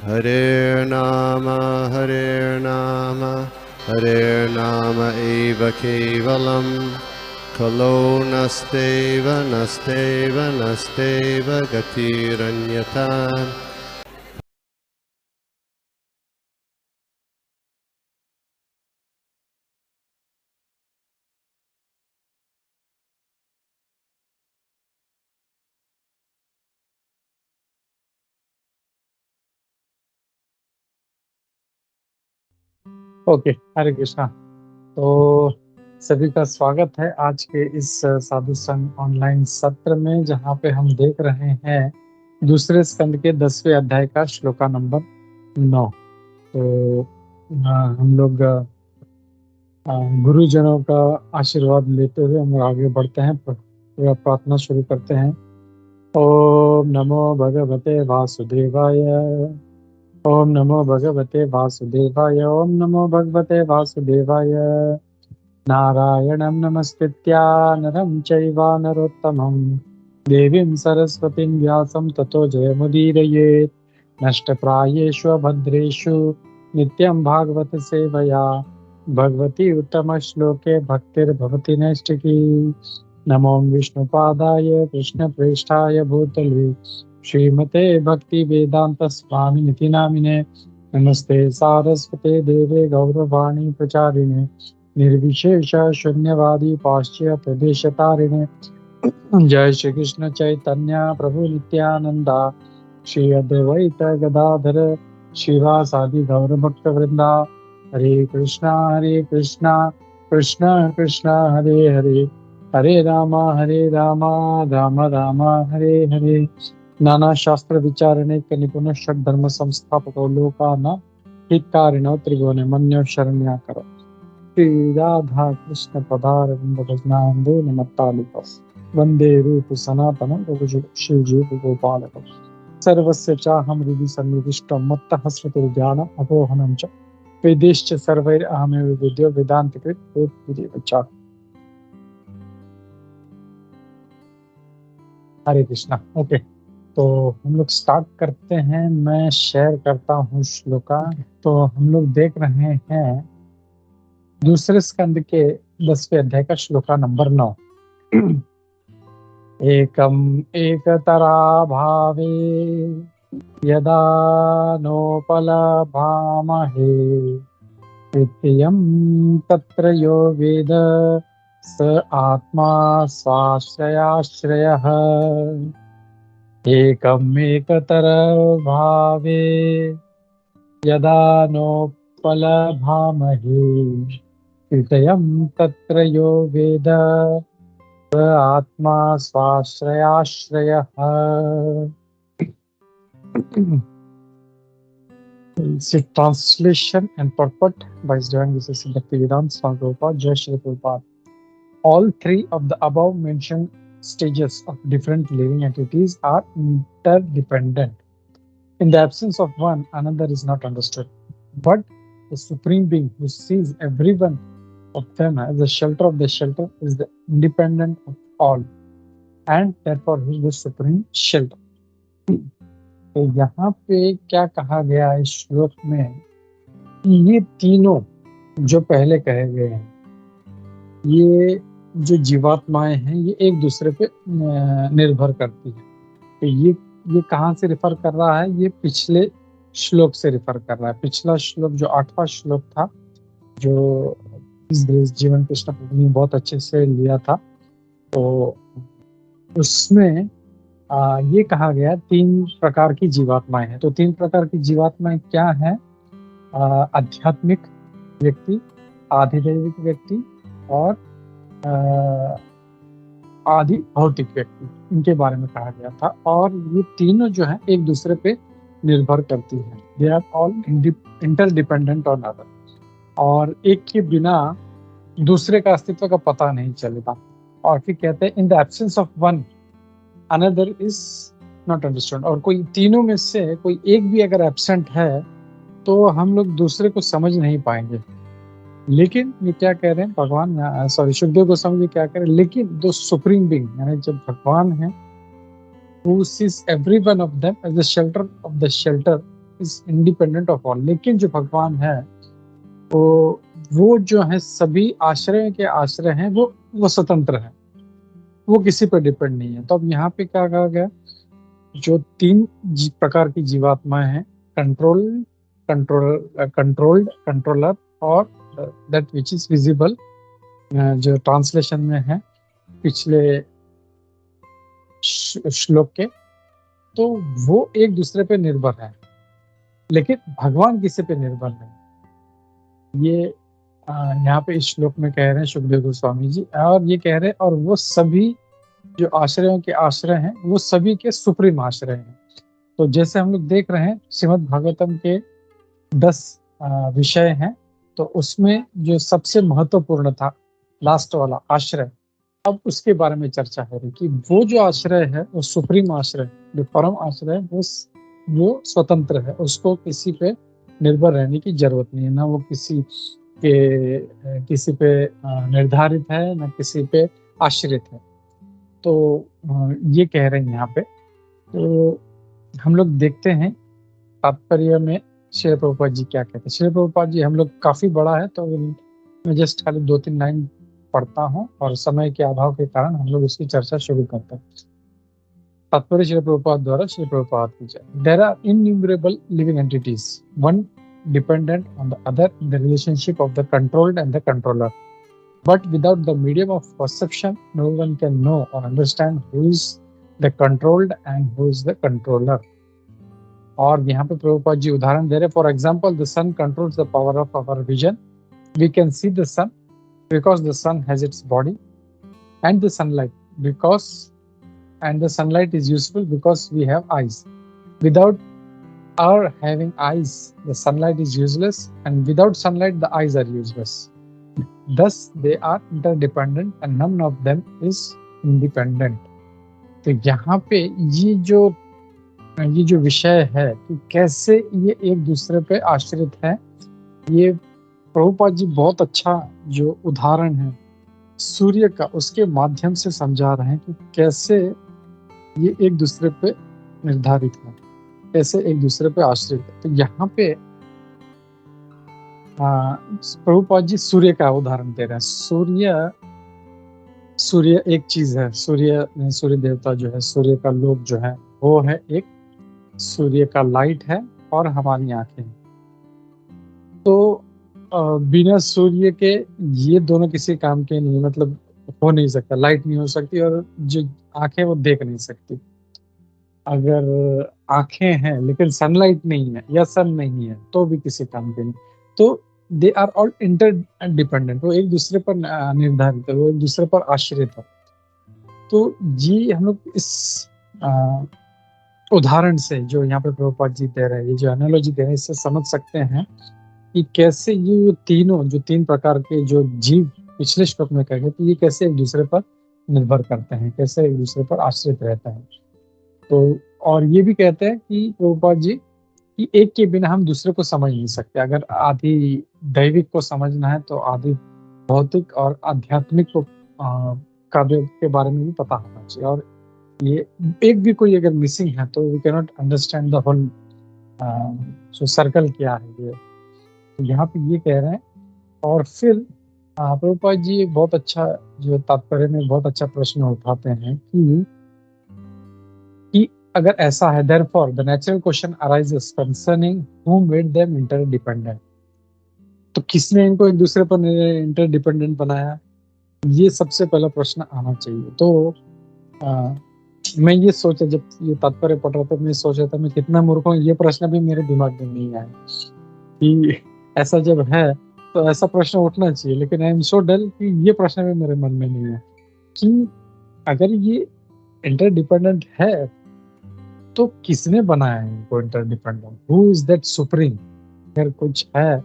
Hare Nama Hare Nama eva kevalam Kalo nasteva nasteva nasteva gatiranyata. Okay, Hare Krishna. तो सभी का स्वागत है आज के इस साधु संग ऑनलाइन सत्र में, जहाँ पे हम देख रहे हैं दूसरे स्कंद के 10वें अध्याय का श्लोका नंबर 9। तो हम लोग गुरुजनों का आशीर्वाद लेते हुए हम आगे बढ़ते हैं, प्रार्थना शुरू करते हैं। ओम नमो भगवते वासुदेवाय। ओम नमो भगवते वासुदेवाय। ओम नमो भगवते वासुदेवाय। नारायणं नमस्कृत्य नरं चैव नरोत्तमं देवीं सरस्वतीं व्यासं ततो जयमुदीरयेत्। नष्टप्रायेषु भद्रेषु नित्यं भागवत सेवया भगवती उत्तमश्लोके भक्तिर्भवति नैष्टिकी। नमो विष्णुपादाय कृष्णप्रेष्ठाय भूतले श्रीमते भक्तिवेदांत स्वामिनिति नामिने। नमस्ते सारस्वते देवे गौरवाणी प्रचारिणे निर्विशेष शून्यवादी पाश्चात्य देशतारिणे। जय श्री कृष्ण चैतन्य प्रभु नित्यानंदा श्री अद्वैत गदाधर शिवासादि गौर भक्त वृंदा। हरे कृष्णा कृष्ण कृष्ण हरे हरे, हरे राम राम राम हरे हरे। नाना शास्त्र विचारणे निपुण षड धर्म संस्थापको लोकानां हितकारिणो त्रिभुवनमन्यो शरण्या करो। श्री राधा कृष्ण पदारविंद भजनांदो नमत्तालिका वंदे रूप सनातन शिवजी गोपालक सर्वस्य चाहं हृदि सन्निविष्टं मत्तः स्मृतिर्ज्ञानम् अपोहनं च वेदेश्च सर्वैरहमेव विद्यो वेदांतिकृत वेदविदेव। हरे कृष्णा। ओके, तो हम लोग स्टार्ट करते हैं। मैं शेयर करता हूँ श्लोका। तो हम लोग देख रहे हैं दूसरे स्कंद के 10वें अध्याय का श्लोका नंबर 9। एकम एकतरा भावे यदा नोपलभामहे तृतीयं तत्र यो वेद स आत्मा स्वाश्रयाश्रयः। एकम एकतर भावे यदा नोपलभामहे तृतीयं तत्र यो वेद आत्मा स्वाश्रयाश्रयः। See translation and purport by His Divine Grace Bhaktivedanta Swami Prabhupada, Jai Shri Prabhupada. All three of the above mentioned stages of different living entities are interdependent. In the absence of one, another is not understood. But the Supreme Being, who sees every one of them as the shelter of the shelter, is the independent of all, and therefore he is the supreme shelter. तो यहाँ पे क्या कहा गया इस श्लोक में, ये तीनों जो पहले कहे गए हैं, ये जो जीवात्माएं हैं, ये एक दूसरे पे निर्भर करती है। तो ये कहाँ से रिफर कर रहा है? ये पिछले श्लोक से रिफर कर रहा है। पिछला श्लोक जो 8वां श्लोक था, जो इस जीवन कृष्ण प्रभु ने बहुत अच्छे से लिया था, तो उसमें ये कहा गया 3 प्रकार की जीवात्माएं हैं। तो 3 प्रकार की जीवात्माएं क्या हैं? आध्यात्मिक व्यक्ति, आधिदैविक व्यक्ति और आदि भौतिक व्यक्ति, इनके बारे में कहा गया था। और ये तीनों जो है एक दूसरे पे निर्भर करती है। They are all interdependent on other, और एक के बिना दूसरे का अस्तित्व का पता नहीं चलेगा। और फिर कहते हैं in the absence of one another is not understood. और कोई तीनों में से कोई एक भी अगर एब्सेंट है तो हम लोग दूसरे को समझ नहीं पाएंगे। लेकिन ये क्या कह रहे हैं भगवान, सॉरी सुखदेव गोस्वामी जी क्या कह रहे हैं, लेकिन जो सुप्रीम बीइंग यानी जब भगवान है, who sees every one of them as the shelter of the shelter, is independent of all. लेकिन जो भगवान है वो जो है सभी आश्रय के आश्रय हैं, वो स्वतंत्र है, वो किसी पर डिपेंड नहीं है। तो अब यहाँ पे क्या कहा गया, जो तीन प्रकार की जीवात्माएं हैं, कंट्रोल्ड, कंट्रोलर और दैट विच इज विजिबल, जो ट्रांसलेशन में है पिछले श्लोक के, तो वो एक दूसरे पे निर्भर है, लेकिन भगवान किसी पे निर्भर नहीं। ये यहाँ पे इस श्लोक में कह रहे हैं सुखदेव गोस्वामी जी, और ये कह रहे हैं और वो सभी जो आश्रयों के आश्रय हैं वो सभी के सुप्रीम आश्रय हैं। तो जैसे हम लोग देख रहे हैं श्रीमद् भागवतम के 10 विषय हैं, तो उसमें जो सबसे महत्वपूर्ण था लास्ट वाला आश्रय, अब उसके बारे में चर्चा हो रही कि वो जो आश्रय है वो सुप्रीम आश्रय, जो परम आश्रय है, वो स्वतंत्र है, उसको किसी पे निर्भर रहने की जरूरत नहीं है, ना वो किसी पे निर्धारित है, ना किसी पे आश्रित है। तो ये कह रहे हैं यहाँ पे। तो हम लोग देखते हैं तात्पर्य में श्री प्रभुपाद जी क्या कहते हैं। श्री प्रभुपाद जी, हम लोग काफी बड़ा है तो मैं जस्ट खाली 2-3 लाइन पढ़ता हूँ और समय के अभाव के कारण हम लोग इसकी चर्चा शुरू करते हैं। तात्पर्य श्री प्रभुपाद द्वारा, श्री प्रभुपाद की जय। There are innumerable living entities, one dependent on the other in the relationship of the controlled and the controller. But without the medium of perception, no one can know or understand who is the controlled and who is the controller. और यहाँ पे प्रभुपाद जी उदाहरण दे रहे, for example the sun controls the power of our vision. We can see the sun because the sun has its body and the sunlight because and the sunlight is useful because we have eyes. Without our having eyes, the sunlight is useless, and without sunlight, the eyes are useless. Thus, they are interdependent, and none of them is independent. तो यहाँ पे ये जो विषय है कि कैसे ये एक दूसरे पे आश्रित है, ये प्रभुपाद जी बहुत अच्छा जो उदाहरण है सूर्य का, उसके माध्यम से समझा रहे हैं कि कैसे ये एक दूसरे पे निर्धारित है, कैसे एक दूसरे पे आश्रित है। तो यहाँ पे प्रभुपाद जी सूर्य का उदाहरण दे रहे हैं। सूर्य एक चीज है, सूर्य देवता जो है, सूर्य का लोक जो है वो है एक, सूर्य का लाइट है और हमारी आंखें। तो बिना सूर्य के ये दोनों किसी काम के नहीं, मतलब हो नहीं सकता, लाइट नहीं हो सकती और जो आंखें वो देख नहीं सकती। अगर आंखें हैं लेकिन सनलाइट नहीं है या सन नहीं है तो भी किसी काम के नहीं। तो दे आर ऑल इंटरडिपेंडेंट, वो एक दूसरे पर निर्धारित है, वो एक दूसरे पर आश्रित है। तो ये हम लोग इस उदाहरण से जो यहाँ पे प्रभुपाद जी दे रहे हैं, ये जो एनालॉजी दे रहे हैं, इससे समझ सकते हैं कि कैसे ये तीन प्रकार के जो जीव पिछले श्लोक में कहे, तो ये कैसे एक दूसरे पर निर्भर करते हैं, कैसे एक दूसरे पर आश्रित रहते हैं। तो और ये भी कहते हैं कि प्रभुपाद जी कि एक के बिना हम दूसरे को समझ नहीं सकते। अगर आदि दैविक को समझना है तो आदि भौतिक और आध्यात्मिक को कार्य के बारे में भी पता होना चाहिए, और ये एक भी कोई अगर मिसिंग है तो we can not understand the whole जो सर्कल क्या है। ये तो यहाँ पे ये कह रहे हैं। और फिर प्रभुपाद जी बहुत अच्छा जो तात्पर्य में बहुत अच्छा प्रश्न उठाते हैं कि अगर ऐसा है, therefore the natural question arises concerning who made them interdependent. तो किसने इनको एक दूसरे पर इंटरडिपेंडेंट बनाया, ये सबसे पहला प्रश्न आना चाहिए। तो मैं ये सोचा, जब ये तात्पर्य पढ़ रहा था, मैं सोच रहा था मैं कितना मूर्ख हूँ, ये प्रश्न भी मेरे दिमाग में नहीं आया कि ऐसा जब है तो ऐसा प्रश्न उठना चाहिए, लेकिन आई एम सो डल कि ये प्रश्न भी मेरे मन में नहीं है कि अगर ये इंटरडिपेंडेंट है तो किसने बनाया है इनको interdependent, who is that supreme. अगर कुछ है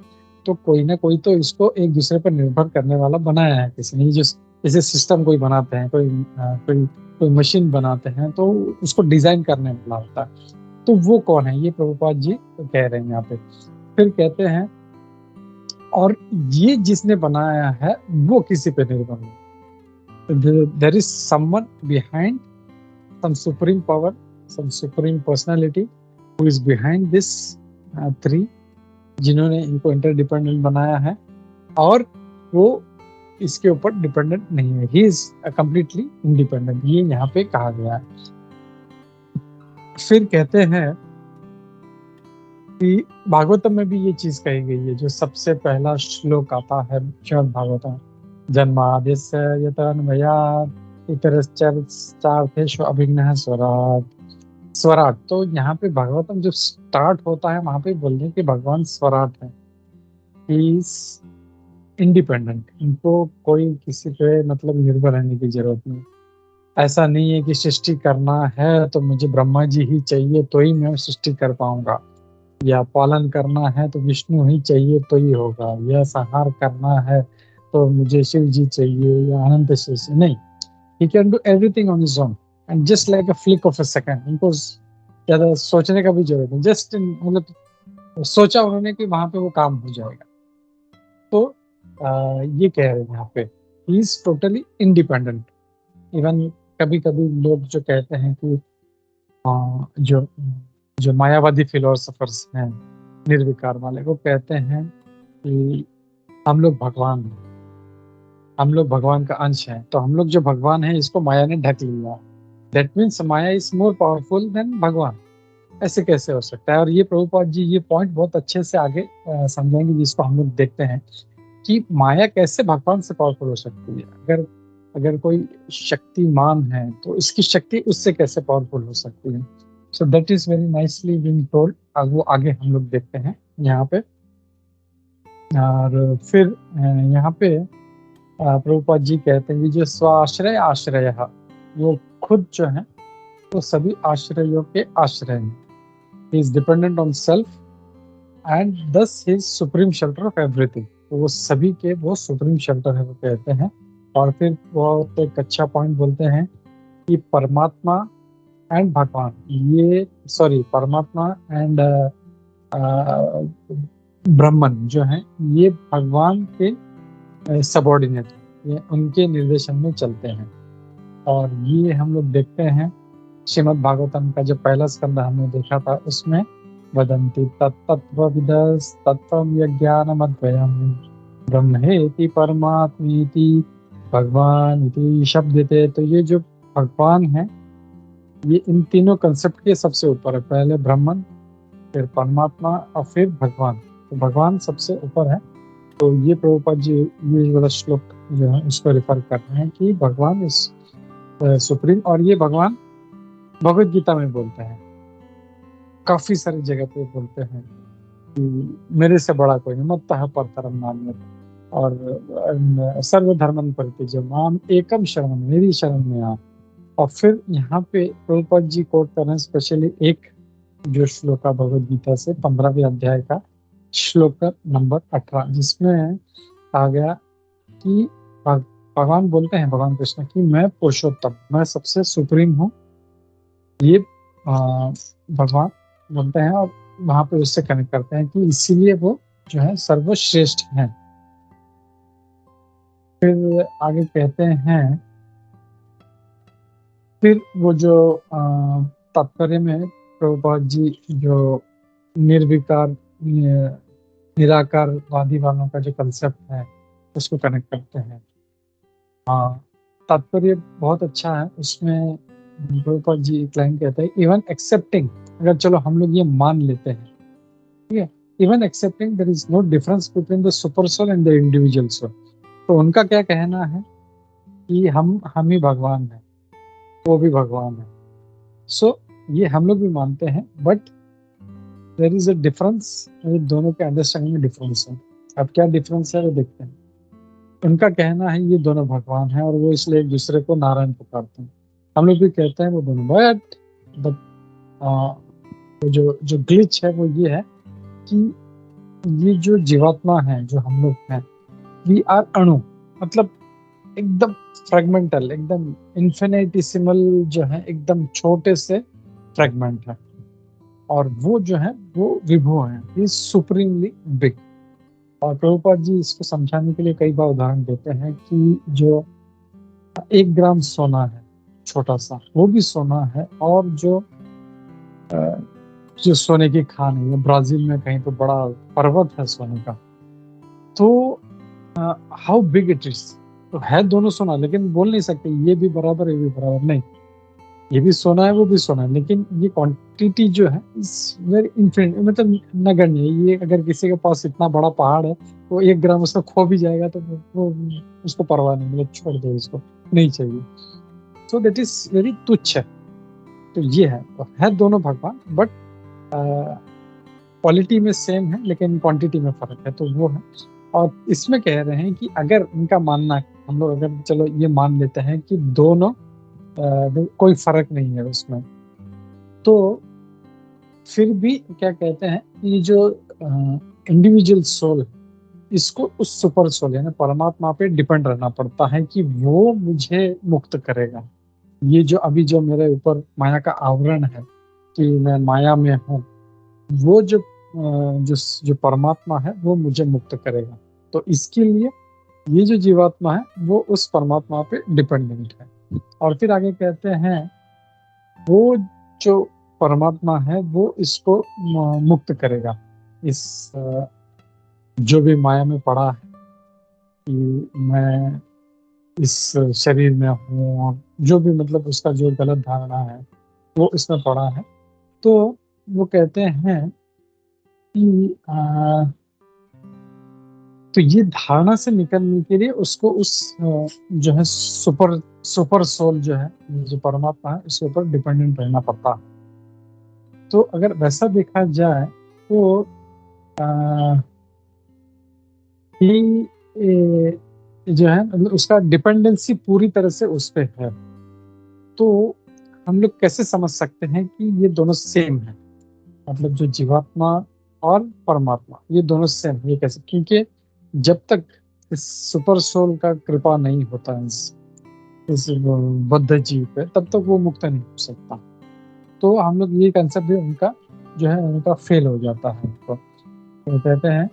तो कोई ना कोई तो इसको एक दूसरे पर निर्भर करने वाला बनाया है किसी ने। जैसे सिस्टम कोई बनाते हैं, कोई मशीन बनाते हैं तो उसको डिजाइन करने वाला होता है, तो वो कौन है, ये प्रभुपाद जी तो कह रहे हैं यहाँ पे। फिर कहते हैं और ये जिसने बनाया है वो किसी पे निर्भर नहीं। There is someone behind, some supreme power, some supreme personality who is behind this three जिन्होंने इनको इंटरडिपेंडेंट बनाया है, और वो इसके ऊपर डिपेंडेंट नहीं है। ही इज कंप्लीटली इंडिपेंडेंट, ये यहाँ पे कहा गया है। फिर कहते हैं कि भागवतम में भी ये चीज कही गई है, जो सबसे पहला श्लोक आता है श्रीमद् भागवतम, जन्माद्यस्य यतोऽन्वयात् इतरश्चार्थेषु अभिन्नः स्वराट्। स्वराट, तो यहाँ पे भागवतम जब स्टार्ट होता है वहां पे बोलते हैं कि भगवान स्वराट है, इंडिपेंडेंट, इनको कोई किसी पे मतलब निर्भर रहने की जरूरत नहीं। ऐसा नहीं है कि सृष्टि करना है तो मुझे ब्रह्मा जी ही चाहिए तो ही मैं सृष्टि कर पाऊंगा, या पालन करना है तो विष्णु ही चाहिए तो ही होगा, या संहार करना है तो मुझे शिव जी चाहिए या अनंत शेष। नहीं, he can do everything on his own and just like a flick of a second. इनको ज्यादा सोचने का भी जरूरत नहीं, जस्ट मतलब सोचा उन्होंने कि वहां पे वो काम हो जाएगा। तो ये कह रहे हैं यहाँ पे, he is totally independent. Even कभी कभी लोग जो कहते हैं कि जो जो मायावादी फिलोसफर्स हैं निर्विकार वाले, वो कहते हैं कि हम लोग भगवान हैं, हम लोग भगवान का अंश हैं, तो हम लोग जो भगवान हैं इसको माया ने ढक लिया, that means Maya is more powerful than भगवान। ऐसे कैसे हो सकता है? और ये प्रभुपाद जी ये पॉइंट बहुत अच्छे से आगे समझाएंगे, जिसको हम लोग देखते हैं कि माया कैसे भगवान से पावरफुल हो सकती है। अगर अगर कोई शक्तिमान है तो इसकी शक्ति उससे कैसे पावरफुल हो सकती है। So that is very nicely being told, वो आगे हम लोग देखते हैं यहाँ पे। और फिर यहाँ पे प्रभुपाद जी कहते हैं कि जो स्वाश्रय आश्रय है, वो खुद जो है वो सभी आश्रयों के आश्रय हैं। He is dependent on self and thus he is supreme shelter of everything. तो वो सभी के वो सुप्रीम शेल्टर है, वो कहते हैं। और फिर वो एक अच्छा पॉइंट बोलते हैं कि परमात्मा एंड भगवान, ये सॉरी परमात्मा एंड ब्रह्मन जो है ये भगवान के सबॉर्डिनेट, ये उनके निर्देशन में चलते हैं। और ये हम लोग देखते हैं श्रीमद् भागवतम का जो पहला स्कंद हमने देखा था, उसमें वदन्ति तत्तत्त्वविदस् तत्त्वं यज्ञानमद्वयम् ब्रह्मेति परमात्मेति भगवान इति शब्दते। तो ये जो भगवान है ये इन तीनों कंसेप्ट के सबसे ऊपर है, पहले ब्रह्मन, फिर परमात्मा और फिर भगवान। तो भगवान सबसे ऊपर है। तो ये प्रभुपाद जी ये वाला श्लोक जो है उसको रेफर कर रहे हैं कि भगवान इज सुप्रीम। और ये भगवान भगवद गीता में बोलते हैं, काफी सारी जगह पे बोलते हैं कि मेरे से बड़ा कोई नहीं, मत्तः परतरम नान्यत्, और सर्वधर्मं परित्यज्य माम एकम शरणं, मेरी शरण में आ। और फिर यहाँ पे प्रभुपाद जी कोट कर रहे हैं स्पेशली एक जो श्लोक है भगवद गीता से 15वें अध्याय का श्लोक नंबर 18, जिसमें आ गया कि भगवान बोलते हैं, भगवान कृष्ण की मैं पुरुषोत्तम, मैं सबसे सुप्रीम हूँ। ये भगवान बोलते हैं और वहां पे उससे कनेक्ट करते हैं कि इसीलिए वो जो है सर्वश्रेष्ठ हैं। फिर आगे कहते हैं, फिर वो जो तात्पर्य में प्रभुपाद जी जो निर्विकार निराकारवादी वालों का जो कंसेप्ट है उसको कनेक्ट करते हैं। तात्पर्य बहुत अच्छा है, उसमें प्रभुपाद जी एक लाइन कहते हैं, इवन एक्सेप्टिंग, अगर चलो हम लोग ये मान लेते हैं, ठीक है, even accepting there is no difference between the super soul and the individual soul. तो उनका क्या कहना है कि हम ही भगवान हैं, वो भी भगवान है। सो ये हम लोग भी मानते हैं, but there is a difference, दोनों के अंडरस्टैंडिंग में डिफरेंस है। अब क्या डिफरेंस है वो देखते हैं। उनका कहना है ये दोनों भगवान हैं और वो इसलिए एक दूसरे को नारायण पुकारते हैं। हम लोग भी कहते हैं वो दोनों, बट जो जो ग्लिच है वो ये है कि ये जो जीवात्मा है, जो हम लोग हैं, वी आर अणु, मतलब एकदम फ्रेगमेंटल, एकदम इन्फिनिटिसिमल जो है, एकदम छोटे से फ्रेगमेंट है। और वो जो है वो विभु है, इज सुप्रीमली बिग। और प्रभुपाद जी इसको समझाने के लिए कई बार उदाहरण देते हैं कि जो 1 ग्राम सोना है छोटा सा, वो भी सोना है, और जो जो सोने की खान है, ब्राजील में कहीं तो बड़ा पर्वत है सोने का। तो हाउ बिग इट इज, तो है दोनों सोना, लेकिन बोल नहीं सकते ये भी बराबर ये भी बराबर, नहीं, ये भी सोना है वो भी सोना है, लेकिन ये क्वांटिटी जो है इज वेरी इन्फिनिट, मतलब नगण्य है। ये अगर किसी के पास इतना बड़ा पहाड़ है तो 1 ग्राम उसका खो भी जाएगा तो वो उसको परवाह नहीं, मतलब छोड़ दो, इसको नहीं चाहिए। सो दैट इज वेरी तुच्छ है। तो ये है, तो है दोनों भगवान, बट क्वालिटी में सेम है लेकिन क्वांटिटी में फर्क है, तो वो है। और इसमें कह रहे हैं कि अगर उनका मानना है, हम लोग अगर चलो ये मान लेते हैं कि दोनों कोई फर्क नहीं है उसमें, तो फिर भी क्या कहते हैं कि जो इंडिविजुअल सोल, इसको उस सुपर सोल यानी परमात्मा पे डिपेंड रहना पड़ता है कि वो मुझे मुक्त करेगा। ये जो अभी जो मेरे ऊपर माया का आवरण है कि मैं माया में हूँ, वो जो परमात्मा है वो मुझे मुक्त करेगा। तो इसके लिए ये जो जीवात्मा है वो उस परमात्मा पे डिपेंडेंट है। और फिर आगे कहते हैं वो जो परमात्मा है वो इसको मुक्त करेगा, इस जो भी माया में पड़ा है कि मैं इस शरीर में हूँ, और जो भी मतलब उसका जो गलत धारणा है वो इसमें पड़ा है। तो वो कहते हैं कि तो ये धारणा से निकलने के लिए उसको उस जो है सुपर सुपर सोल जो है, जो परमात्मा है, उसके ऊपर डिपेंडेंट रहना पड़ता है। तो अगर वैसा देखा जाए तो कि जो है मतलब उसका डिपेंडेंसी पूरी तरह से उस पे है। तो हम लोग कैसे समझ सकते हैं कि ये दोनों सेम है, मतलब जो जीवात्मा और परमात्मा ये दोनों सेम है, ये कैसे? क्योंकि जब तक इस सुपर सोल का कृपा नहीं होता इस बद्ध जीव पे, तब तक वो मुक्त नहीं हो सकता। तो हम लोग ये कंसेप्ट भी उनका जो है उनका फेल हो जाता है। तो कहते हैं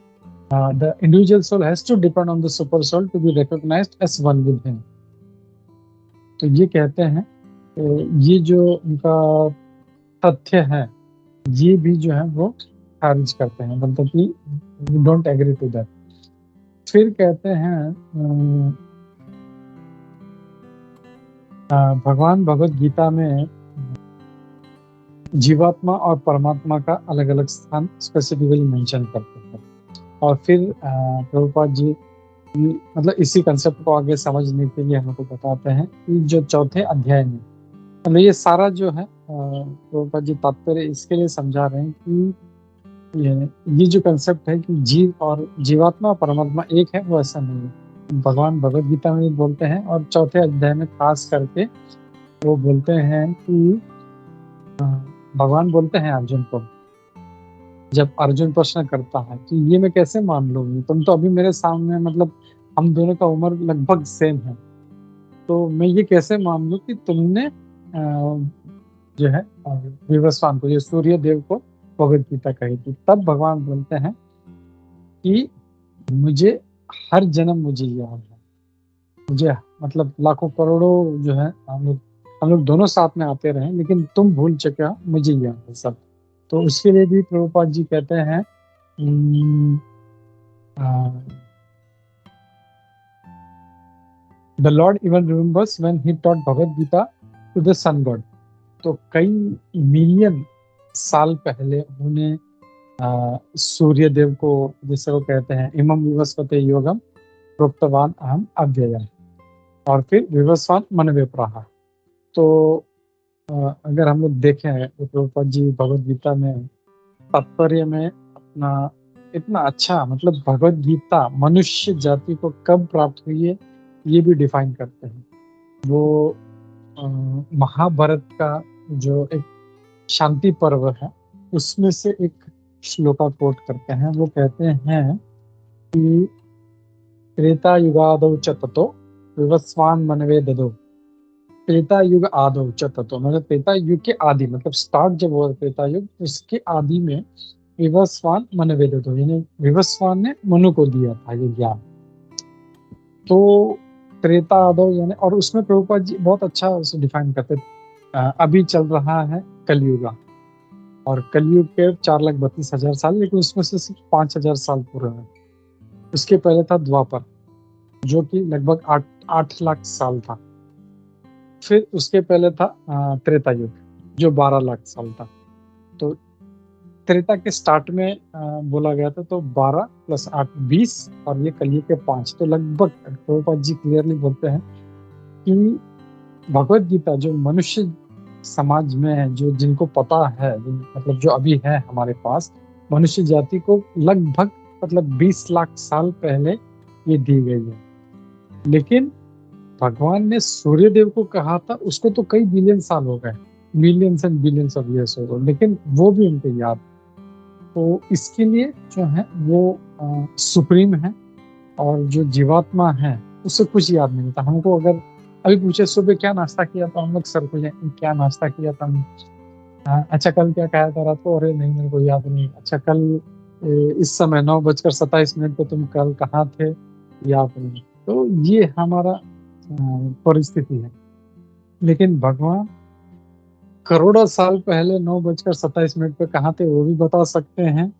the individual soul has to depend on the super soul to be recognized as one with him। तो ये कहते हैं ये जो उनका तथ्य है ये भी जो है वो खारिज करते हैं, मतलब कि डोंट एग्री टू दैट। फिर कहते हैं भगवान भगवत गीता में जीवात्मा और परमात्मा का अलग अलग स्थान स्पेसिफिकली मेंशन करते हैं। और फिर प्रभुपाद जी मतलब इसी कंसेप्ट को आगे समझने के लिए हमको बताते हैं कि जो चौथे अध्याय में, मतलब ये सारा जो है प्रभुपाद जी तात्पर्य इसके लिए समझा रहे हैं कि ये जो कंसेप्ट है कि जीव और जीवात्मा और परमात्मा एक है, वो ऐसा नहीं है। भगवान भगवत गीता में बोलते हैं और चौथे अध्याय में खास करके वो बोलते हैं कि भगवान बोलते हैं अर्जुन को, जब अर्जुन प्रश्न करता है कि ये मैं कैसे मान लूंगी, तुम तो अभी मेरे सामने, मतलब हम दोनों का उम्र लगभग सेम है, तो मैं ये कैसे मान लूं कि तुमने जो है विवस्वान को, ये सूर्य देव को भगवत गीता कही थी। तब भगवान बोलते हैं कि मुझे हर जन्म मुझे याद है, मुझे मतलब लाखों करोड़ों जो है हम लोग दोनों साथ में आते रहे, लेकिन तुम भूल चुके हो, मुझे याद है सब। तो उसके लिए भी प्रभुपाद जी कहते हैं the Lord even remembers when he taught Bhagavad Gita to the sun god. तो कई मिलियन साल पहले उन्होंने सूर्य देव को, जैसे वो कहते हैं इमम विवस्वते योगम प्रोक्तवान अहम अव्ययम, और फिर विवस्वान मनवे प्राहा। तो अगर हम लोग देखें तो प्रभुपाद जी भगवत गीता में तात्पर्य में अपना इतना अच्छा, मतलब भगवत गीता मनुष्य जाति को कब प्राप्त हुई है ये भी डिफाइन करते हैं। वो महाभारत का जो एक शांति पर्व है उसमें से एक श्लोका कोट करते हैं। वो कहते हैं कि त्रेता युगादौ च ततो विवस्वान मनवे ददो। त्रेता युग आदौ च ततो, मतलब त्रेता युग के आदि, मतलब स्टार्ट जब हुआ त्रेता युग उसके आदि में विवस्वान मनवे ददो, यानी विवस्वान ने मनु को दिया था ये ज्ञान। तो त्रेता आदौ यानी, और उसमें प्रभुपाद जी बहुत अच्छा उसे डिफाइन करते। अभी चल रहा है कलयुगा, और कलयुग के 4,32,000 साल, लेकिन उसमें से सिर्फ 5,000 साल पूरे हुए। उसके पहले था द्वापर, जो कि लगभग 8 लाख साल था। फिर उसके पहले था त्रेता युग, जो 12 लाख साल था। तो त्रेता के स्टार्ट में बोला गया था, तो 12 + 8 20, और ये कलयुग के 5, तो लगभग प्रभुपाद जी क्लियरली बोलते हैं कि भगवत गीता जो मनुष्य समाज में है, जो जिनको पता है, मतलब जो अभी है हमारे पास, मनुष्य जाति को लगभग मतलब 20 लाख साल पहले ये दी गई है। लेकिन भगवान ने सूर्यदेव को कहा था, उसको तो कई बिलियन साल हो गए, millions and billions of years हो गए, लेकिन वो भी उनको याद। तो इसके लिए जो है वो सुप्रीम है, और जो जीवात्मा है उससे कुछ याद नहीं था हमको। अगर अभी पूछे सुबह क्या नाश्ता किया, तो हम लोग सर को क्या नाश्ता किया था, अच्छा कल क्या खाया था रात को, अरे नहीं मेरे को याद नहीं। अच्छा कल इस समय 9:27 पे तुम कल कहाँ थे, याद नहीं। तो ये हमारा परिस्थिति है। लेकिन भगवान करोड़ों साल पहले 9:27 पे कहाँ थे वो भी बता सकते हैं।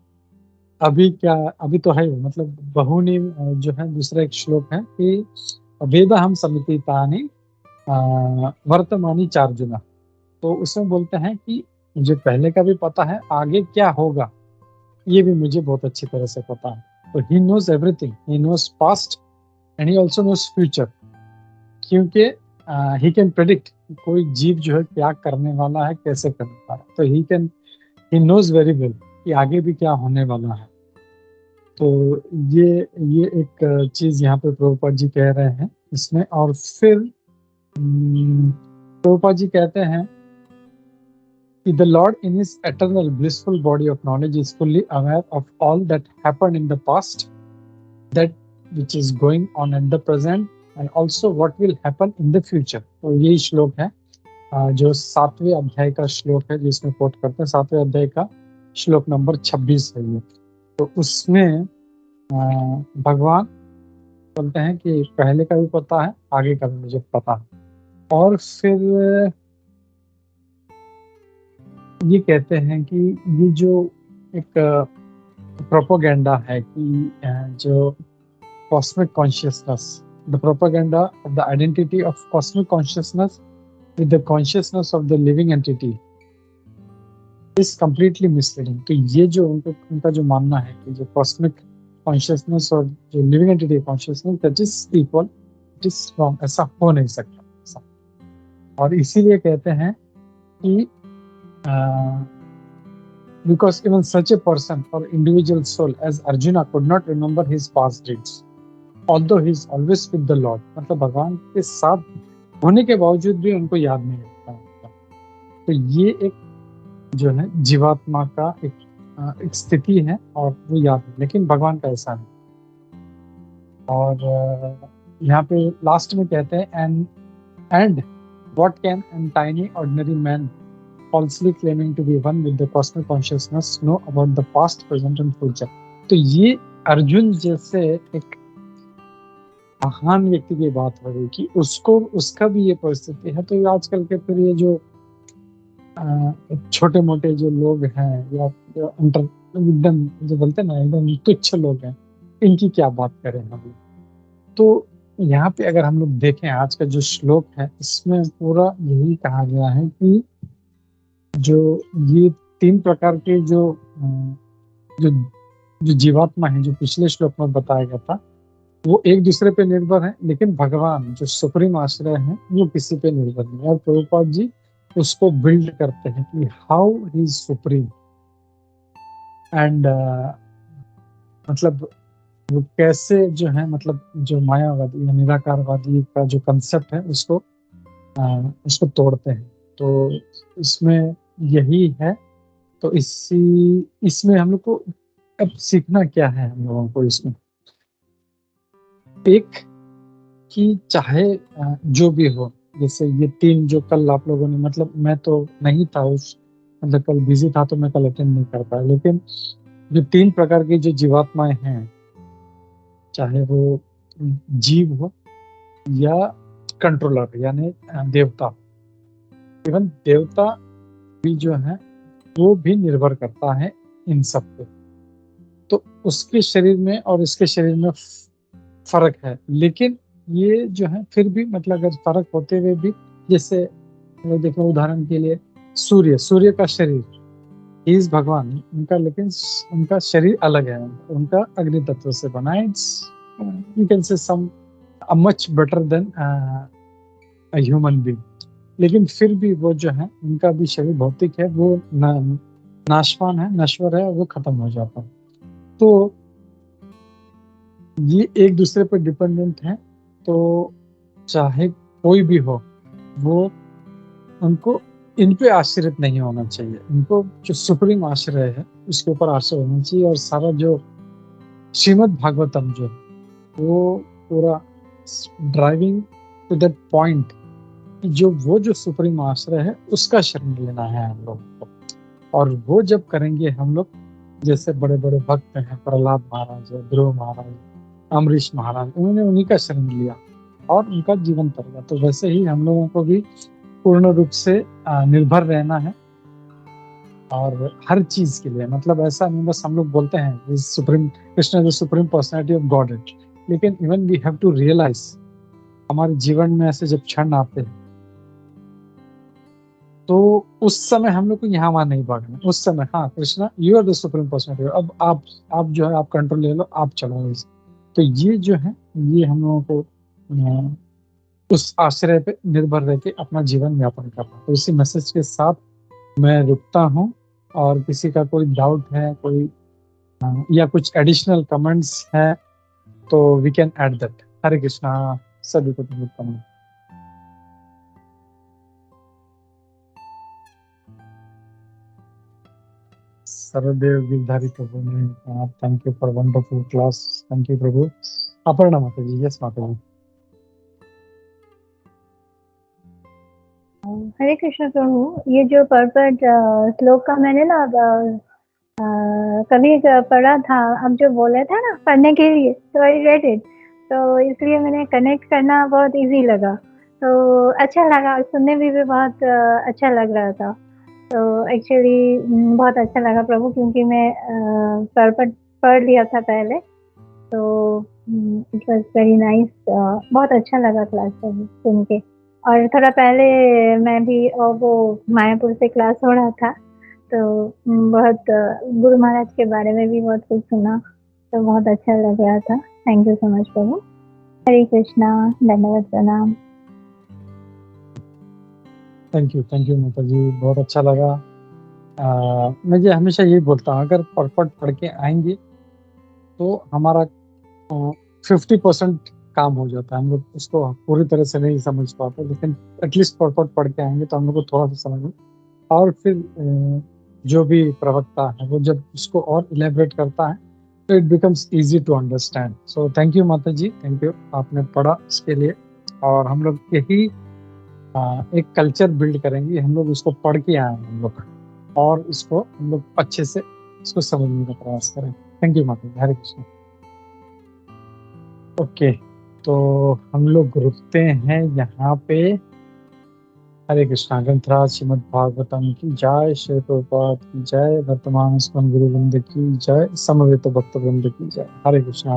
अभी क्या, अभी तो है मतलब बहुनी जो है दूसरा एक श्लोक है कि वेदहम समितितानि वर्तमानी चार्जुना। तो उसमें बोलते हैं कि मुझे पहले का भी पता है, आगे क्या होगा ये भी मुझे बहुत अच्छी तरह से पता है। तो he knows everything, he knows past and he also knows future, क्योंकि ही कैन प्रेडिक्ट कोई जीव जो है क्या करने वाला है, कैसे करने वाला है। तो ही नोज वेरी वेल कि आगे भी क्या होने वाला है। तो ये एक चीज यहाँ पे प्रभुपाद जी कह रहे हैं इसमें। और फिर प्रभुपाद जी कहते हैं कि the Lord in his eternal blissful body of knowledge is fully aware of all that happened in the past, that which is going on at the present, and also what will happen in the future। तो यही श्लोक है जो 7वें अध्याय का श्लोक है, जिसमें कोट करते हैं। 7वें अध्याय का श्लोक नंबर 26 है ये। तो उसमें भगवान बोलते हैं कि पहले का भी पता है, आगे का भी मुझे पता है। और फिर ये कहते हैं कि ये जो एक प्रोपेगेंडा है कि जो cosmic consciousness, the propaganda of the identity of cosmic consciousness with the consciousness of the living entity is completely misleading. तो ये जो उनका जो मानना है कि जो कॉस्मिक कॉन्शियसनेस और जो living entity consciousness that is equal, it is wrong, ऐसा हो नहीं सकता ऐसा। और इसीलिए कहते हैं कि because even such a person or individual soul as Arjuna could not remember his past deeds, although he is always with the Lord। मतलब भगवान के साथ होने के बावजूद भी उनको याद नहीं रहता। तो ये एक जो है जीवात्मा का एक स्थिति है, और वो याद है, लेकिन भगवान का ऐसा नहीं। और यहाँ पे लास्ट में कहते हैं and what can an tiny ordinary man falsely claiming to be one with the cosmic consciousness know about the past, present and future। तो ये अर्जुन जैसे एक महान व्यक्ति की बात हो रही कि उसको उसका भी ये परिस्थिति है। तो आजकल के फिर ये जो छोटे मोटे जो लोग हैं, या जो एकदम जो बोलते हैं ना एकदम तुच्छ लोग हैं, इनकी क्या बात करें हम। तो यहाँ पे अगर हम लोग देखें आज का जो श्लोक है, इसमें पूरा यही कहा गया है कि जो ये 3 प्रकार के जो जो जो जीवात्मा है, जो पिछले श्लोक में बताया गया था, वो एक दूसरे पे निर्भर है, लेकिन भगवान जो सुप्रीम आश्रय है वो किसी पे निर्भर नहीं। और प्रभुपाद जी उसको बिल्ड करते हैं कि how he is supreme, and मतलब वो कैसे जो है, मतलब जो मायावादी या निराकारवादी का जो कंसेप्ट है उसको तोड़ते हैं। तो इसमें यही है। तो इसमें हम लोग को अब सीखना क्या है, हम लोगों को इसमें एक कि चाहे जो भी हो, जैसे ये 3 जो कल आप लोगों ने, मतलब मैं तो नहीं था मतलब कल बिजी था तो मैं कल अटेंड नहीं कर पाया, लेकिन जो 3 प्रकार की जो जीवात्माएं हैं, चाहे वो जीव हो या कंट्रोलर यानी देवता, इवन देवता भी जो है वो भी निर्भर करता है इन सब पे। तो उसके शरीर में और इसके शरीर में फर्क है, लेकिन ये जो है फिर भी मतलब अगर फर्क होते हुए भी, जैसे देखो उदाहरण के लिए सूर्य का शरीर, ही इज भगवान उनका, लेकिन उनका शरीर अलग है, उनका अग्नि तत्व से बना है। It's you can say some much better than human being, लेकिन फिर भी वो जो है उनका भी शरीर भौतिक है, वो नाशवान है, नश्वर है, वो खत्म हो जाता है। तो ये एक दूसरे पर डिपेंडेंट है। तो चाहे कोई भी हो, वो उनको इन पे आश्रित नहीं होना चाहिए। उनको जो सुप्रीम आश्रय है उसके ऊपर आश्रय होना चाहिए। और सारा जो श्रीमद् भागवतम जो है वो पूरा ड्राइविंग टू दैट पॉइंट, जो सुप्रीम आश्रय है उसका शरण लेना है हम लोग को। और वो जब करेंगे हम लोग, जैसे बड़े बड़े भक्त हैं, प्रहलाद महाराज, ध्रुव महाराज, अमरीश महाराज, उन्होंने उन्हीं का शरण लिया और उनका जीवन तर गया। तो वैसे ही हम लोगों को भी पूर्ण रूप से निर्भर रहना है। और हर चीज के लिए, मतलब ऐसा नहीं बस हम लोग बोलते हैं supreme Krishna is the supreme personality of god it, लेकिन even we have to realise, हमारे जीवन में ऐसे जब क्षण आते हैं तो उस समय हम लोग को यहाँ वहां नहीं भागना। उस समय हाँ Krishna you are the supreme personality, अब आप जो है आप कंट्रोल ले लो, आप चलाओ इसे। तो ये जो है ये हम लोगों को उस आश्रय पे निर्भर रह के अपना जीवन यापन करना। तो इसी मैसेज के साथ मैं रुकता हूँ। और किसी का कोई डाउट है, कोई या कुछ एडिशनल कमेंट्स है तो we can add that. Hare Krishna सभी को धन्यवाद। सर्वदेव गिरधारी प्रभु ने thank you for wonderful class. Thank you Prabhu. Aparna माता जी, यस माता जी। हरे कृष्ण प्रभु, ये जो पर्पट श्लोक का मैंने ना कभी पढ़ा था, अब जो बोले थे ना पढ़ने के लिए, तो आई रेड इट, तो इसलिए मैंने कनेक्ट करना बहुत इजी लगा, तो अच्छा लगा, सुनने में भी बहुत अच्छा लग रहा था। तो एक्चुअली बहुत अच्छा लगा प्रभु, क्योंकि मैं पर्पट पढ़ लिया था पहले, तो इट वाज वेरी नाइस। बहुत अच्छा लगा क्लास सुन के। और थोड़ा पहले मैं भी वो मायापुर से क्लास हो रहा था, तो बहुत गुरु महाराज के बारे में भी बहुत कुछ सुना, तो बहुत अच्छा लग रहा था। थैंक यू सो मच प्रभु। हरे कृष्णा, धन्यवाद, प्रणाम। थैंक यू माता जी, बहुत अच्छा लगा। मैं ये हमेशा यही बोलता हूँ, अगर पर्पट पढ़ के आएंगे तो हमारा 50% काम हो जाता है। हम लोग उसको पूरी तरह से नहीं समझ पाते, लेकिन एटलीस्ट पर्पट पढ़ के आएंगे तो हम लोग को थोड़ा सा समझ में। और फिर जो भी प्रवक्ता है वो जब उसको और इलेबरेट करता है तो it becomes easy to understand. So thank you माता जी, थैंक यू, आपने पढ़ा इसके लिए। और हम लोग यही एक कल्चर बिल्ड करेंगे, हम लोग उसको पढ़ के आए हम लोग, और इसको हम लोग अच्छे से इसको समझने का प्रयास करें। थैंक यू माता जी। हरे कृष्ण। ओके, तो हम लोग रुकते हैं यहाँ पे। हरे कृष्णा। ग्रंथराज श्रीमद् भागवतम की जय, श्री प्रभुपाद की जय, वर्तमान स्कंद गुरु वृंद की जय, समवेत भक्त वृंद की जय। हरे कृष्णा।